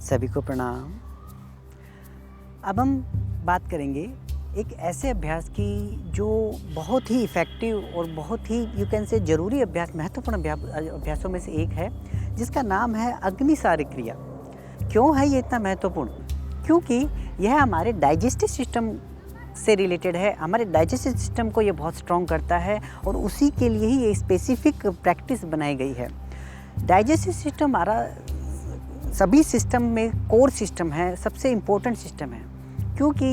सभी को प्रणाम। अब हम बात करेंगे एक ऐसे अभ्यास की जो बहुत ही इफ़ेक्टिव और बहुत ही यू कैन से ज़रूरी अभ्यास, महत्वपूर्ण अभ्यासों में से एक है, जिसका नाम है अग्निसारी क्रिया। क्यों है ये इतना महत्वपूर्ण? क्योंकि यह हमारे डाइजेस्टिव सिस्टम से रिलेटेड है। हमारे डाइजेस्टिव सिस्टम को ये बहुत स्ट्रॉन्ग करता है और उसी के लिए ही ये स्पेसिफिक प्रैक्टिस बनाई गई है। डाइजेस्टिव सिस्टम हमारा सभी सिस्टम में कोर सिस्टम है, सबसे इम्पोर्टेंट सिस्टम है, क्योंकि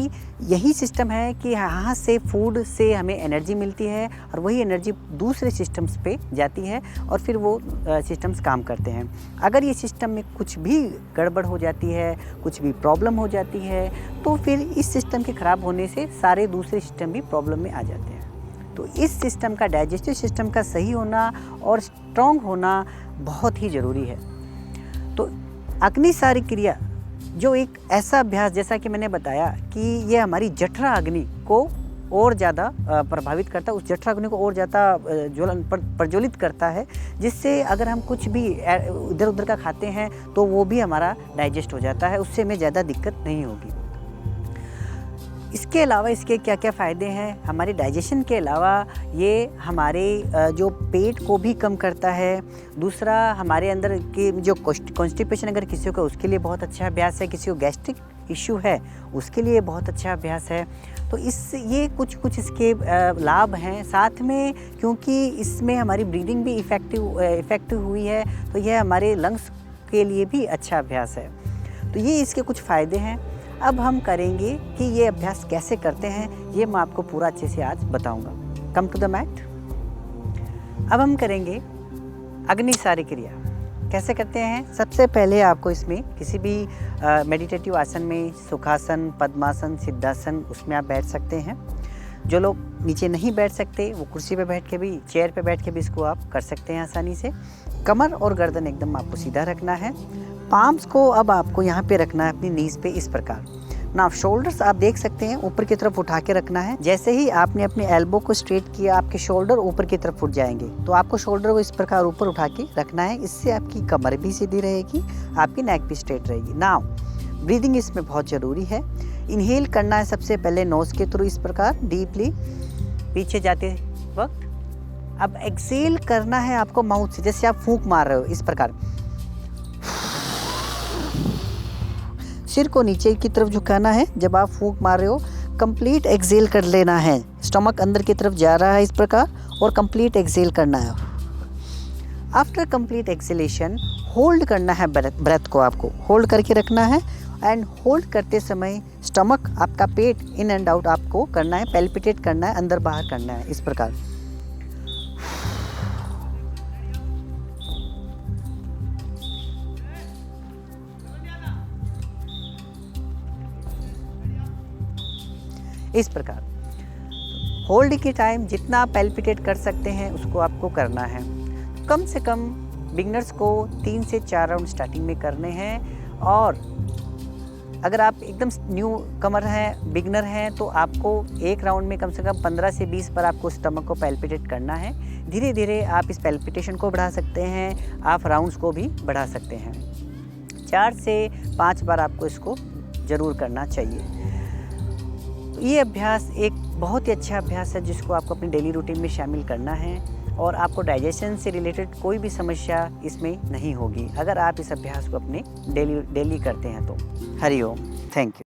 यही सिस्टम है कि यहाँ से फूड से हमें एनर्जी मिलती है और वही एनर्जी दूसरे सिस्टम्स पे जाती है और फिर वो सिस्टम्स काम करते हैं। अगर ये सिस्टम में कुछ भी गड़बड़ हो जाती है, कुछ भी प्रॉब्लम हो जाती है, तो फिर इस सिस्टम के ख़राब होने से सारे दूसरे सिस्टम भी प्रॉब्लम में आ जाते हैं। तो इस सिस्टम का, डाइजेस्टिव सिस्टम का सही होना और स्ट्रॉन्ग होना बहुत ही ज़रूरी है। तो अग्निसारी क्रिया जो एक ऐसा अभ्यास, जैसा कि मैंने बताया कि ये हमारी जठरा अग्नि को और ज़्यादा प्रभावित करता है, उस जठरा अग्नि को और ज़्यादा प्रज्वलित करता है, जिससे अगर हम कुछ भी इधर उधर का खाते हैं तो वो भी हमारा डाइजेस्ट हो जाता है, उससे हमें ज़्यादा दिक्कत नहीं होगी। इसके अलावा इसके क्या क्या फ़ायदे हैं? हमारे डाइजेशन के अलावा ये हमारे जो पेट को भी कम करता है। दूसरा, हमारे अंदर के जो कॉन्स्टिपेशन अगर किसी को, उसके लिए बहुत अच्छा अभ्यास है। किसी को गैस्ट्रिक इश्यू है उसके लिए बहुत अच्छा अभ्यास है। तो ये कुछ इसके लाभ हैं। साथ में क्योंकि इसमें हमारी ब्रीदिंग भी इफ़ेक्टिव हुई है, तो यह हमारे लंग्स के लिए भी अच्छा अभ्यास है। तो ये इसके कुछ फ़ायदे हैं। अब हम करेंगे कि ये अभ्यास कैसे करते हैं, ये मैं आपको पूरा अच्छे से आज बताऊंगा। Come to the mat. अब हम करेंगे अग्निसारी क्रिया। कैसे करते हैं? सबसे पहले आपको इसमें किसी भी मेडिटेटिव आसन में, सुखासन, पद्मासन, सिद्धासन, उसमें आप बैठ सकते हैं। जो लोग नीचे नहीं बैठ सकते वो कुर्सी पे बैठ के भी, चेयर पे बैठ के भी इसको आप कर सकते हैं आसानी से। कमर और गर्दन एकदम आपको सीधा रखना है। पाम्स को अब आपको यहाँ पे रखना है अपनी नीज पे, इस प्रकार। ना शोल्डर्स आप देख सकते हैं ऊपर की तरफ उठा के रखना है। जैसे ही आपने अपने एल्बो को स्ट्रेट किया, आपके शोल्डर ऊपर की तरफ उठ जाएंगे। तो आपको शोल्डर को इस प्रकार ऊपर उठा के रखना है। इससे आपकी कमर भी सीधी रहेगी, आपकी नेक भी स्ट्रेट रहेगी। नाउ ब्रीदिंग इसमें बहुत ज़रूरी है। इनहेल करना है सबसे पहले नोज़ के थ्रू, इस प्रकार डीपली पीछे जाते वक्त। अब एक्सेल करना है आपको माउथ से, जैसे आप फूंक मार रहे हो, इस प्रकार। सिर को नीचे की तरफ झुकाना है जब आप फूंक मार रहे हो। कंप्लीट एक्सेल कर लेना है। स्टमक अंदर की तरफ जा रहा है इस प्रकार, और कंप्लीट एक्सेल करना है। आफ्टर कंप्लीट एक्सेलेशन होल्ड करना है ब्रेथ को, आपको होल्ड करके रखना है। एंड होल्ड करते समय स्टमक, आपका पेट इन एंड आउट आपको करना है, पैल्पिटेट करना है, अंदर बाहर करना है, इस प्रकार। इस प्रकार होल्ड के टाइम जितना आप पैल्पिटेट कर सकते हैं उसको आपको करना है। कम से कम बिगनर्स को 3 से 4 राउंड स्टार्टिंग में करने हैं। और अगर आप एकदम न्यू कमर हैं, बिगनर हैं, तो आपको एक राउंड में कम से कम 15 से 20 बार आपको स्टमक को पैल्पिटेट करना है। धीरे धीरे आप इस पैल्पिटेशन को बढ़ा सकते हैं, आप राउंड्स को भी बढ़ा सकते हैं। 4 से 5 बार आपको इसको ज़रूर करना चाहिए। ये अभ्यास एक बहुत ही अच्छा अभ्यास है जिसको आपको अपनी डेली रूटीन में शामिल करना है, और आपको डाइजेशन से रिलेटेड कोई भी समस्या इसमें नहीं होगी अगर आप इस अभ्यास को अपने डेली करते हैं तो। हरि ओम। Thank you.